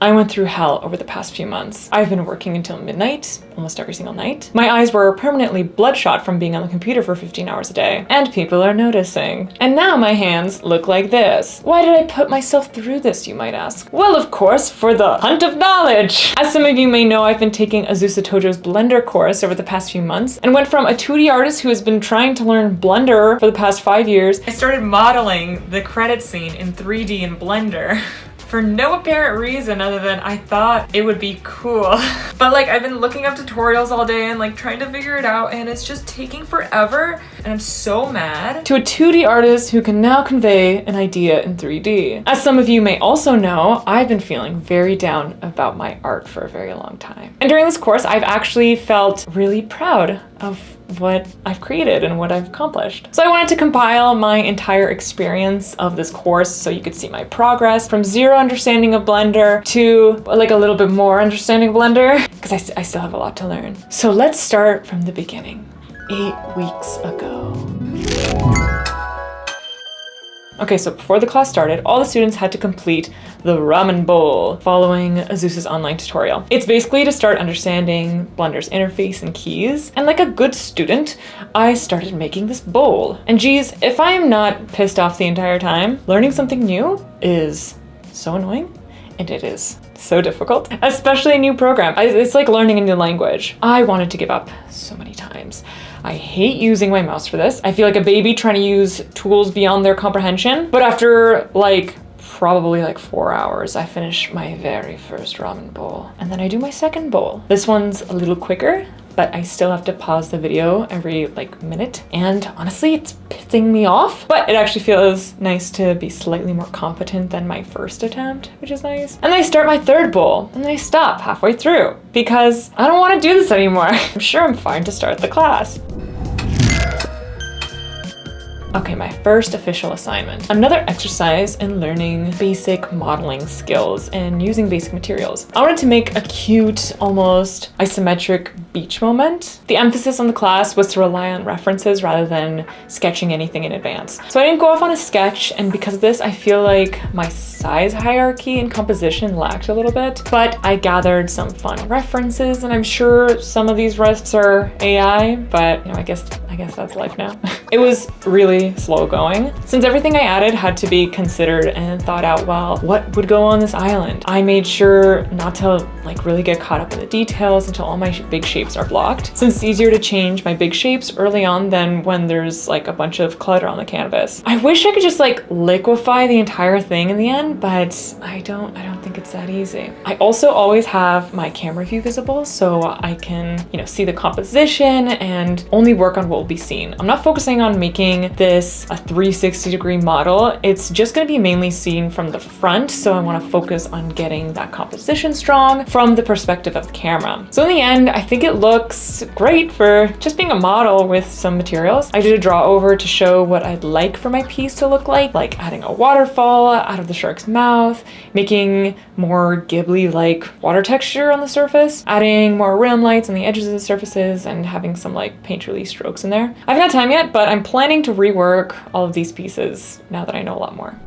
I went through hell over the past few months. I've been working until midnight, almost every single night. My eyes were permanently bloodshot from being on the computer for 15 hours a day, and people are noticing. And now my hands look like this. Why did I put myself through this, you might ask? Well, of course, for the hunt of knowledge. As some of you may know, I've been taking AZUSA TOJO's Blender course over the past few months, and went from a 2D artist who has been trying to learn Blender for the past 5 years. I started modeling the credit scene in 3D in Blender. For no apparent reason other than I thought it would be cool. But like I've been looking up tutorials all day and like trying to figure it out, and it's just taking forever, and I'm so mad. To a 2D artist who can now convey an idea in 3D. As some of you may also know, I've been feeling very down about my art for a very long time. And during this course, I've actually felt really proud of what I've created and what I've accomplished. So I wanted to compile my entire experience of this course so you could see my progress from zero understanding of Blender to like a little bit more understanding of Blender, because I still have a lot to learn. So let's start from the beginning. 8 weeks ago. Okay, so before the class started, all the students had to complete the ramen bowl following AZUSA's online tutorial. It's basically to start understanding Blender's interface and keys. And like a good student, I started making this bowl. And geez, if I am not pissed off the entire time, learning something new is so annoying, and it is so difficult, especially a new program. It's like learning a new language. I wanted to give up so many times. I hate using my mouse for this. I feel like a baby trying to use tools beyond their comprehension. But after probably 4 hours, I finish my very first ramen bowl. And then I do my second bowl. This one's a little quicker, but I still have to pause the video every minute. And honestly, it's pissing me off, but it actually feels nice to be slightly more competent than my first attempt, which is nice. And then I start my third bowl, and then I stop halfway through because I don't want to do this anymore. I'm sure I'm fine to start the class. Okay, my first official assignment. Another exercise in learning basic modeling skills and using basic materials. I wanted to make a cute, almost isometric beach moment. The emphasis on the class was to rely on references rather than sketching anything in advance. So I didn't go off on a sketch, and because of this, I feel like my size hierarchy and composition lacked a little bit, but I gathered some fun references, and I'm sure some of these refs are AI, but I guess that's life now. It was really slow going. Since everything I added had to be considered and thought out well, what would go on this island? I made sure not to really get caught up in the details until all my big shapes are blocked, since it's easier to change my big shapes early on than when there's a bunch of clutter on the canvas. I wish I could just liquefy the entire thing in the end, but I don't think it's that easy. I also always have my camera view visible so I can, see the composition and only work on what will be seen. I'm not focusing on making this a 360-degree model. It's just going to be mainly seen from the front, so I want to focus on getting that composition strong from the perspective of the camera. So in the end, I think it looks great for just being a model with some materials. I did a draw over to show what I'd like for my piece to look like adding a waterfall out of the shark's mouth, making more Ghibli-like water texture on the surface, adding more rim lights on the edges of the surfaces, and having some paint release strokes in there. I haven't had time yet, but I'm planning to rework all of these pieces now that I know a lot more.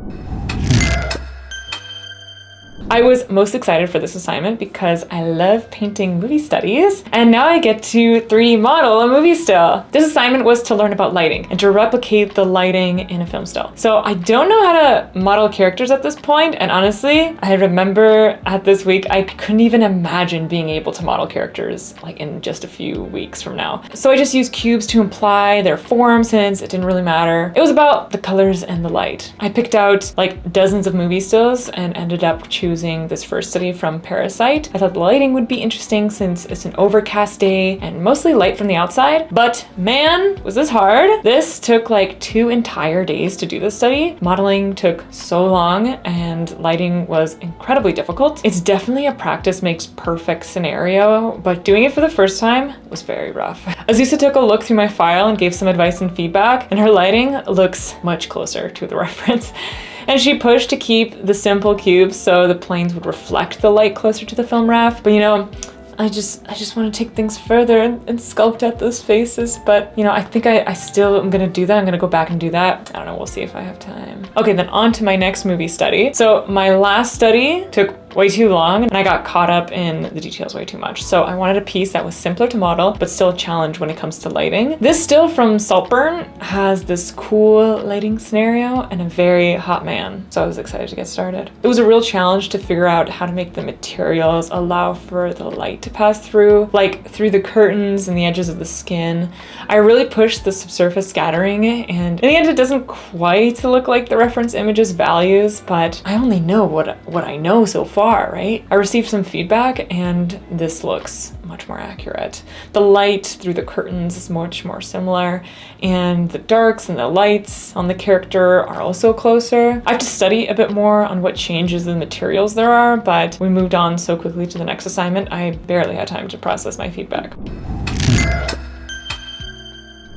I was most excited for this assignment because I love painting movie studies, and now I get to 3D model a movie still. This assignment was to learn about lighting and to replicate the lighting in a film still. So I don't know how to model characters at this point, and honestly, I remember at this week, I couldn't even imagine being able to model characters in just a few weeks from now. So I just used cubes to imply their form since it didn't really matter. It was about the colors and the light. I picked out dozens of movie stills and ended up choosing this first study from Parasite. I thought the lighting would be interesting since it's an overcast day and mostly light from the outside, but man, was this hard. This took 2 entire days to do this study. Modeling took so long and lighting was incredibly difficult. It's definitely a practice makes perfect scenario, but doing it for the first time was very rough. AZUSA took a look through my file and gave some advice and feedback, and her lighting looks much closer to the reference. And she pushed to keep the simple cubes so the planes would reflect the light closer to the film raft. But I just want to take things further and sculpt out those faces. But I think I still am gonna do that. I'm gonna go back and do that. I don't know, we'll see if I have time. Okay, then on to my next movie study. So my last study took way too long and I got caught up in the details way too much. So I wanted a piece that was simpler to model, but still a challenge when it comes to lighting. This still from Saltburn has this cool lighting scenario and a very hot man. So I was excited to get started. It was a real challenge to figure out how to make the materials allow for the light to pass through, like through the curtains and the edges of the skin. I really pushed the subsurface scattering, and in the end it doesn't quite look like the reference image's values, but I only know what I know so far, right? I received some feedback and this looks much more accurate. The light through the curtains is much more similar, and the darks and the lights on the character are also closer. I have to study a bit more on what changes in the materials there are, but we moved on so quickly to the next assignment, I barely had time to process my feedback.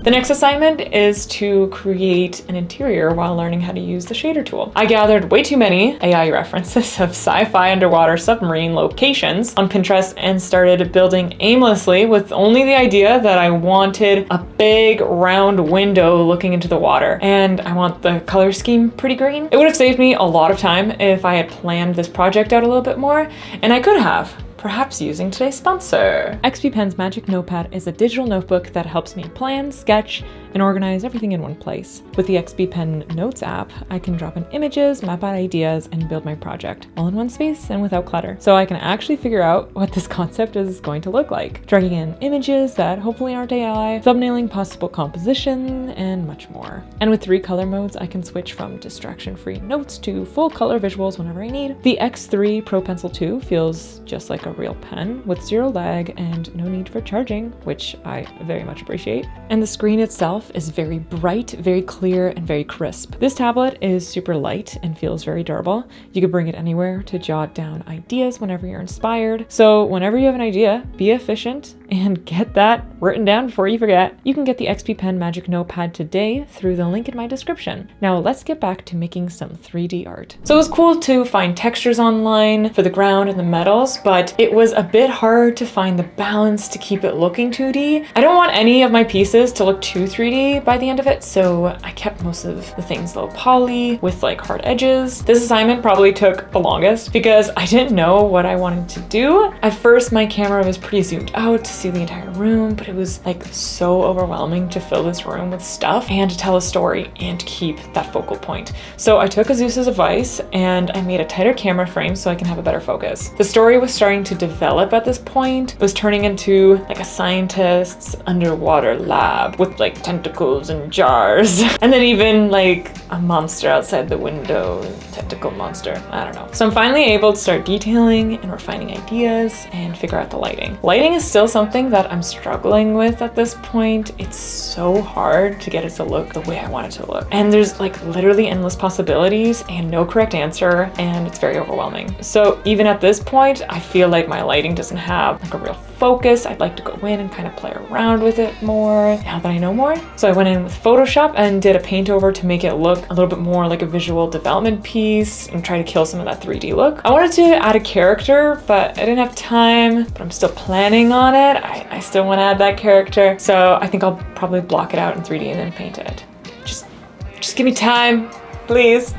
The next assignment is to create an interior while learning how to use the shader tool. I gathered way too many AI references of sci-fi underwater submarine locations on Pinterest and started building aimlessly with only the idea that I wanted a big round window looking into the water, and I want the color scheme pretty green. It would have saved me a lot of time if I had planned this project out a little bit more, and I could have. Perhaps using today's sponsor. XP Pen's Magic Notepad is a digital notebook that helps me plan, sketch, and organize everything in one place. With the XP Pen Notes app, I can drop in images, map out ideas, and build my project all in one space and without clutter. So I can actually figure out what this concept is going to look like, dragging in images that hopefully aren't AI, thumbnailing possible composition, and much more. And with 3 color modes, I can switch from distraction-free notes to full color visuals whenever I need. The X3 Pro Pencil 2 feels just like a real pen with 0 lag and no need for charging, which I very much appreciate. And the screen itself is very bright, very clear, and very crisp. This tablet is super light and feels very durable. You can bring it anywhere to jot down ideas whenever you're inspired. So whenever you have an idea, be efficient and get that written down before you forget. You can get the XP Pen Magic Notepad today through the link in my description. Now let's get back to making some 3D art. So it was cool to find textures online for the ground and the metals, but it was a bit hard to find the balance to keep it looking 2D. I don't want any of my pieces to look too 3D by the end of it, so I kept most of the things low poly with like hard edges. This assignment probably took the longest because I didn't know what I wanted to do. At first, my camera was pretty zoomed out to see the entire room, but it was like so overwhelming to fill this room with stuff and to tell a story and keep that focal point. So I took AZUSA's advice and I made a tighter camera frame so I can have a better focus. The story was starting to develop at this point. It was turning into like a scientist's underwater lab with like tentacles and jars, and then even like a monster outside the window, tentacle monster, I don't know. So I'm finally able to start detailing and refining ideas and figure out the lighting. Lighting is still something that I'm struggling with at this point. It's so hard to get it to look the way I want it to look. And there's like literally endless possibilities and no correct answer, and it's very overwhelming. So even at this point, I feel like my lighting doesn't have like a real focus. I'd like to go in and kind of play around with it more now that I know more. So I went in with Photoshop and did a paint over to make it look a little bit more like a visual development piece and try to kill some of that 3D look. I wanted to add a character, but I didn't have time, but I'm still planning on it. I still want to add that character. So I think I'll probably block it out in 3D and then paint it. Just give me time, please.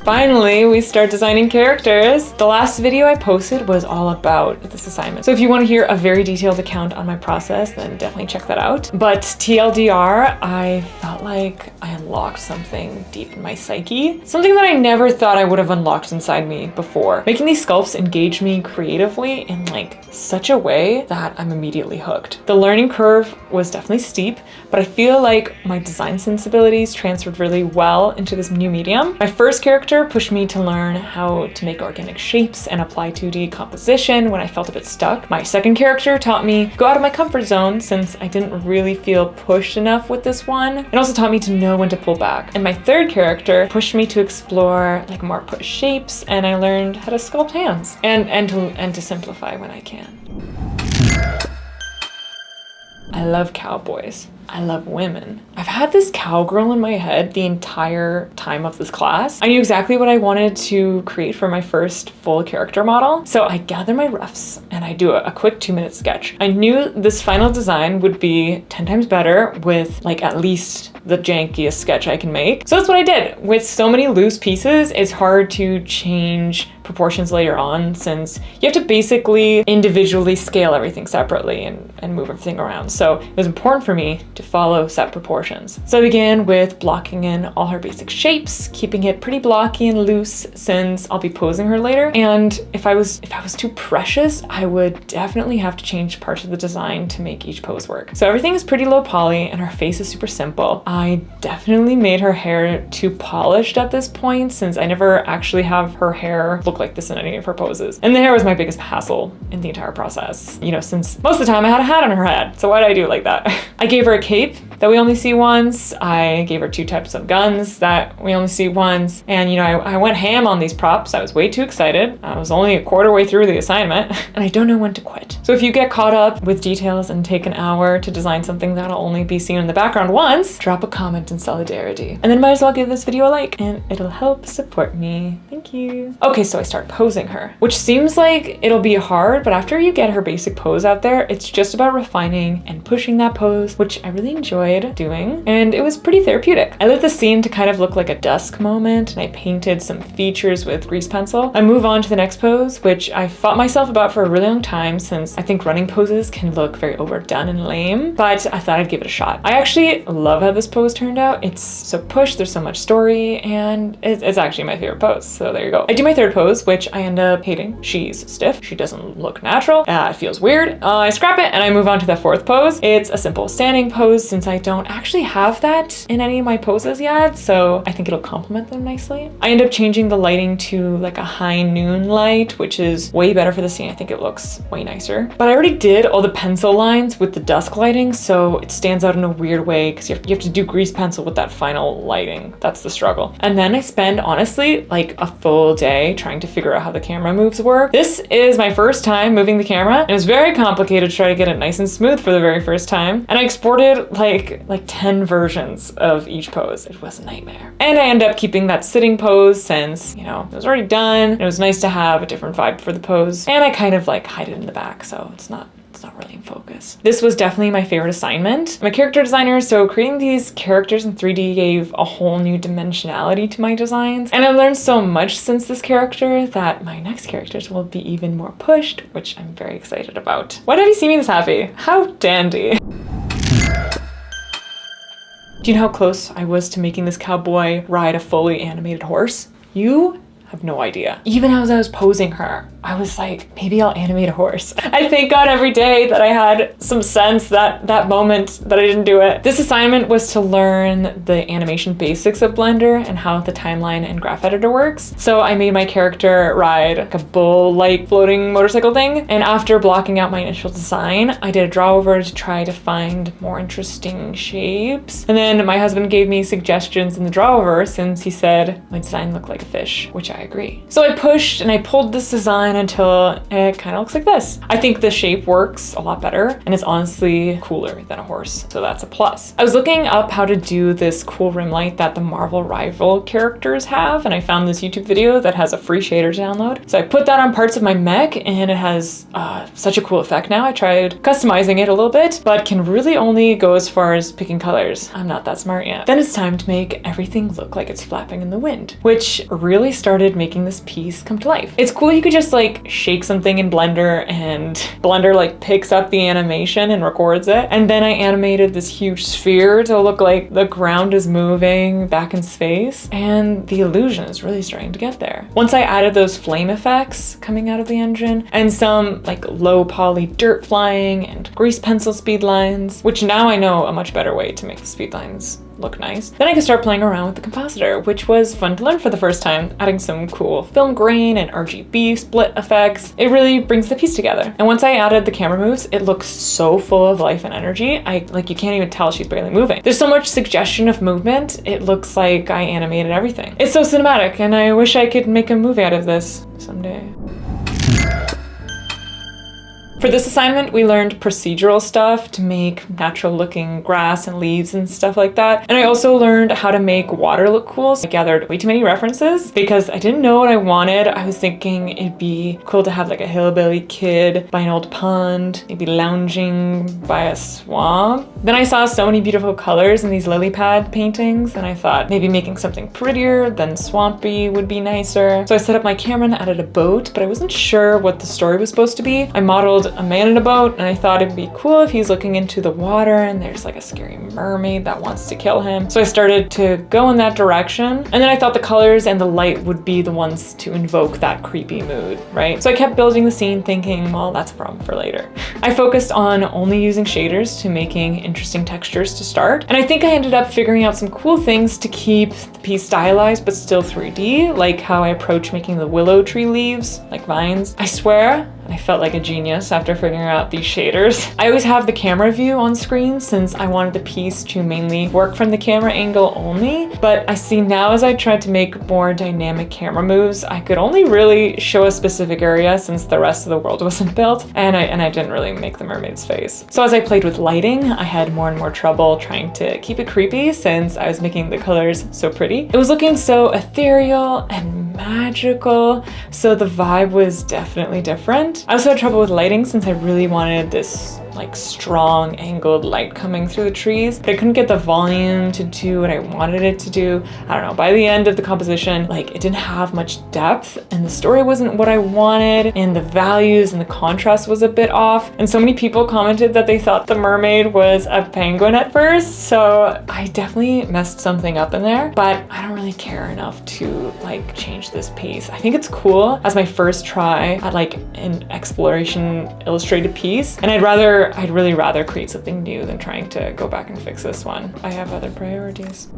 Finally, we start designing characters. The last video I posted was all about this assignment. So if you want to hear a very detailed account on my process, then definitely check that out. But TLDR, I felt like I unlocked something deep in my psyche. Something that I never thought I would have unlocked inside me before. Making these sculpts engage me creatively in like such a way that I'm immediately hooked. The learning curve was definitely steep, but I feel like my design sensibilities transferred really well into this new medium. My first character pushed me to learn how to make organic shapes and apply 2D composition when I felt a bit stuck. My second character taught me to go out of my comfort zone since I didn't really feel pushed enough with this one. It also taught me to know when to pull back. And my third character pushed me to explore like more push shapes, and I learned how to sculpt hands and to simplify when I can. I love cowboys. I love women. I've had this cowgirl in my head the entire time of this class. I knew exactly what I wanted to create for my first full character model. So I gather my roughs and I do a quick 2-minute sketch. I knew this final design would be 10 times better with like at least the jankiest sketch I can make. So that's what I did. With so many loose pieces, it's hard to change proportions later on, since you have to basically individually scale everything separately and move everything around. So it was important for me to follow set proportions. So I began with blocking in all her basic shapes, keeping it pretty blocky and loose since I'll be posing her later. And if I was too precious, I would definitely have to change parts of the design to make each pose work. So everything is pretty low poly and her face is super simple. I definitely made her hair too polished at this point, since I never actually have her hair look like this in any of her poses. And the hair was my biggest hassle in the entire process, you know, since most of the time I had a hat on her head. So why did I do it like that? I gave her a cape that we only see once. I gave her 2 types of guns that we only see once. And you know, I went ham on these props. I was way too excited. I was only a quarter way through the assignment and I don't know when to quit. So if you get caught up with details and take an hour to design something that'll only be seen in the background once, drop a comment in solidarity. And then might as well give this video a like and it'll help support me. Thank you. Okay, so I start posing her, which seems like it'll be hard, but after you get her basic pose out there, it's just about refining and pushing that pose, which I really enjoyed doing, and it was pretty therapeutic. I lit the scene to kind of look like a dusk moment, and I painted some features with grease pencil. I move on to the next pose, which I fought myself about for a really long time, since I think running poses can look very overdone and lame, but I thought I'd give it a shot. I actually love how this pose turned out. It's so pushed, there's so much story, and it's actually my favorite pose, so there you go. I do my third pose, which I end up hating. She's stiff, she doesn't look natural, it feels weird. I scrap it and I move on to the fourth pose. It's a simple standing pose, since I don't actually have that in any of my poses yet, so I think it'll complement them nicely. I end up changing the lighting to like a high noon light, which is way better for the scene. I think it looks way nicer. But I already did all the pencil lines with the dusk lighting, so it stands out in a weird way because you have to do grease pencil with that final lighting. That's the struggle. And then I spend honestly like a full day trying to figure out how the camera moves work. This is my first time moving the camera. It was very complicated to try to get it nice and smooth for the very first time. And I exported like 10 versions of each pose. It was a nightmare. And I end up keeping that sitting pose since, you know, it was already done. It was nice to have a different vibe for the pose. And I kind of like hide it in the back, so it's not really in focus. This was definitely my favorite assignment. I'm a character designer, so creating these characters in 3D gave a whole new dimensionality to my designs. And I learned so much since this character that my next characters will be even more pushed, which I'm very excited about. Why have you seen me this happy? How dandy. Do you know how close I was to making this cowboy ride a fully animated horse? You have no idea. Even as I was posing her, I was like, maybe I'll animate a horse. I thank God every day that I had some sense that moment that I didn't do it. This assignment was to learn the animation basics of Blender and how the timeline and graph editor works. So I made my character ride like a bull-like floating motorcycle thing. And after blocking out my initial design, I did a draw over to try to find more interesting shapes. And then my husband gave me suggestions in the draw over, since he said my design looked like a fish, which I agree. So I pushed and I pulled this design until it kind of looks like this. I think the shape works a lot better and it's honestly cooler than a horse, so that's a plus. I was looking up how to do this cool rim light that the Marvel rival characters have, and I found this YouTube video that has a free shader to download. So I put that on parts of my mech and it has such a cool effect now. I tried customizing it a little bit, but can really only go as far as picking colors. I'm not that smart yet. Then it's time to make everything look like it's flapping in the wind, which really started making this piece come to life. It's cool you could just like shake something in Blender and Blender like picks up the animation and records it. And then I animated this huge sphere to look like the ground is moving back in space, and the illusion is really starting to get there. Once I added those flame effects coming out of the engine and some like low poly dirt flying and grease pencil speed lines, which now I know a much better way to make the speed lines look nice. Then I could start playing around with the compositor, which was fun to learn for the first time, adding some cool film grain and RGB split effects. It really brings the piece together. And once I added the camera moves, it looks so full of life and energy. You can't even tell she's barely moving. There's so much suggestion of movement, it looks like I animated everything. It's so cinematic, and I wish I could make a movie out of this someday. For this assignment, we learned procedural stuff to make natural looking grass and leaves and stuff like that. And I also learned how to make water look cool. So I gathered way too many references because I didn't know what I wanted. I was thinking it'd be cool to have like a hillbilly kid by an old pond, maybe lounging by a swamp. Then I saw so many beautiful colors in these lily pad paintings, and I thought maybe making something prettier than swampy would be nicer. So I set up my camera and added a boat, but I wasn't sure what the story was supposed to be. I modeled a man in a boat, and I thought it'd be cool if he's looking into the water and there's like a scary mermaid that wants to kill him. So I started to go in that direction, and then I thought the colors and the light would be the ones to invoke that creepy mood, right? So I kept building the scene thinking, well, that's a problem for later. I focused on only using shaders to making interesting textures to start, and I think I ended up figuring out some cool things to keep the piece stylized but still 3D, like how I approach making the willow tree leaves, like vines. I swear, I felt like a genius after figuring out these shaders. I always have the camera view on screen since I wanted the piece to mainly work from the camera angle only, but I see now as I tried to make more dynamic camera moves, I could only really show a specific area since the rest of the world wasn't built, and I didn't really make the mermaid's face. So as I played with lighting, I had more and more trouble trying to keep it creepy since I was making the colors so pretty. It was looking so ethereal and magical, so the vibe was definitely different. I also had trouble with lighting since I really wanted this like strong angled light coming through the trees, but I couldn't get the volume to do what I wanted it to do. I don't know, by the end of the composition, like it didn't have much depth and the story wasn't what I wanted and the values and the contrast was a bit off. And so many people commented that they thought the mermaid was a penguin at first. So I definitely messed something up in there, but I don't really care enough to like change this piece. I think it's cool as my first try at like an exploration illustrated piece, and I'd really rather create something new than trying to go back and fix this one. I have other priorities.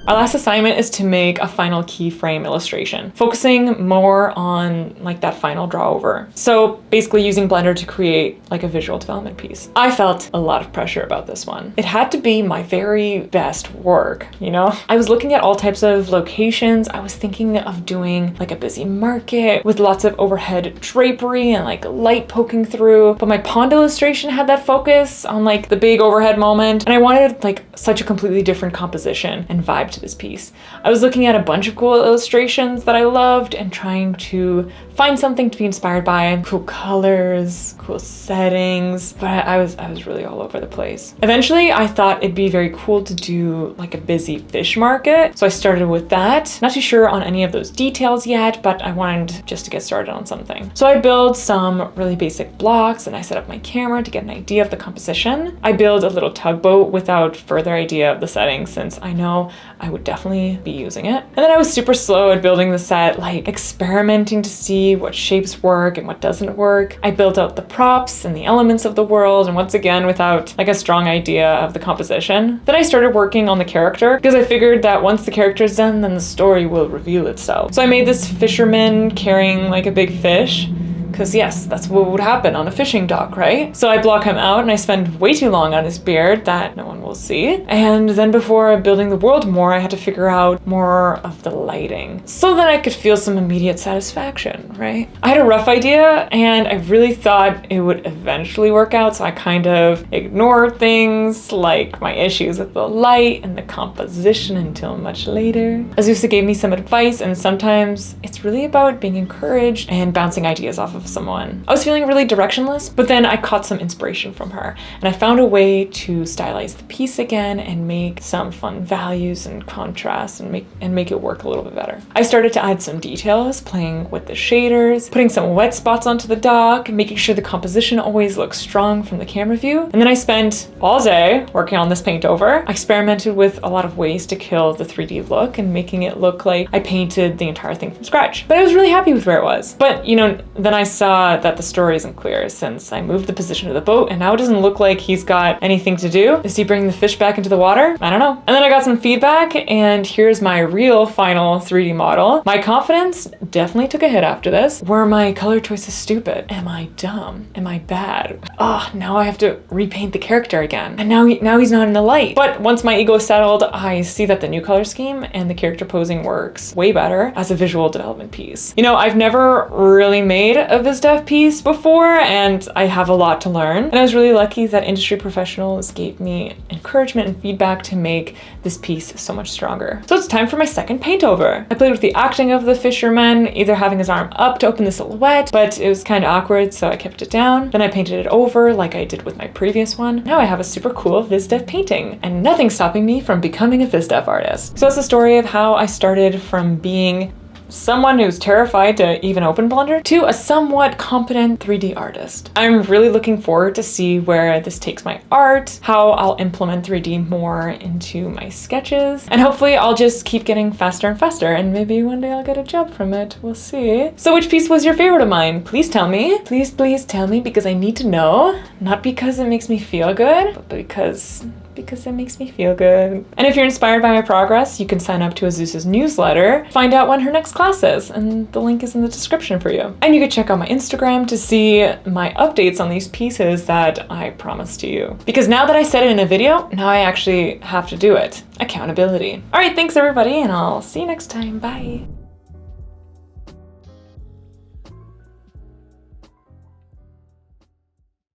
Our last assignment is to make a final keyframe illustration, focusing more on like that final draw over. So basically using Blender to create like a visual development piece. I felt a lot of pressure about this one. It had to be my very best work, you know? I was looking at all types of locations. I was thinking of doing like a busy market with lots of overhead drapery and like light poking through, but my pond illustration had that focus on like the big overhead moment, and I wanted like such a completely different composition and vibe to this piece. I was looking at a bunch of cool illustrations that I loved and trying to find something to be inspired by, cool colors, cool settings, but I was really all over the place. Eventually, I thought it'd be very cool to do like a busy fish market, so I started with that. Not too sure on any of those details yet, but I wanted just to get started on something. So I built some really basic blocks and I set up my camera to get an idea of the composition. I built a little tugboat without further idea of the settings since I know I would definitely be using it. And then I was super slow at building the set, like experimenting to see what shapes work and what doesn't work. I built out the props and the elements of the world, and once again without like a strong idea of the composition. Then I started working on the character because I figured that once the character is done, then the story will reveal itself. So I made this fisherman carrying like a big fish, because yes, that's what would happen on a fishing dock, right? So I block him out and I spend way too long on his beard that no one will see. And then before building the world more, I had to figure out more of the lighting so that I could feel some immediate satisfaction, right? I had a rough idea and I really thought it would eventually work out, so I kind of ignored things like my issues with the light and the composition until much later. AZUSA gave me some advice, and sometimes it's really about being encouraged and bouncing ideas off of someone. I was feeling really directionless, but then I caught some inspiration from her and I found a way to stylize the piece again and make some fun values and contrast and make it work a little bit better. I started to add some details, playing with the shaders, putting some wet spots onto the dock, making sure the composition always looks strong from the camera view. And then I spent all day working on this paint over. I experimented with a lot of ways to kill the 3D look and making it look like I painted the entire thing from scratch. But I was really happy with where it was. But you know, then I saw that the story isn't clear since I moved the position of the boat and now it doesn't look like he's got anything to do. Is he bringing the fish back into the water? I don't know. And then I got some feedback and here's my real final 3D model. My confidence definitely took a hit after this. Were my color choices stupid? Am I dumb? Am I bad? Oh, now I have to repaint the character again. And now he's not in the light. But once my ego settled, I see that the new color scheme and the character posing works way better as a visual development piece. You know, I've never really made a VizDev piece before, and I have a lot to learn. And I was really lucky that industry professionals gave me encouragement and feedback to make this piece so much stronger. So it's time for my second paint over. I played with the acting of the fisherman, either having his arm up to open the silhouette, but it was kind of awkward, so I kept it down. Then I painted it over like I did with my previous one. Now I have a super cool VizDev painting, and nothing's stopping me from becoming a VizDev artist. So it's the story of how I started from being someone who's terrified to even open Blender to a somewhat competent 3D artist. I'm really looking forward to see where this takes my art, how I'll implement 3D more into my sketches, and hopefully I'll just keep getting faster and faster, and maybe one day I'll get a job from it. We'll see. So which piece was your favorite of mine? Please tell me. Please tell me, because I need to know. Not because it makes me feel good, but because it makes me feel good. And if you're inspired by my progress, you can sign up to AZUSA's newsletter, find out when her next class is, and the link is in the description for you. And you can check out my Instagram to see my updates on these pieces that I promised to you. Because now that I said it in a video, now I actually have to do it. Accountability. All right, thanks everybody, and I'll see you next time. Bye.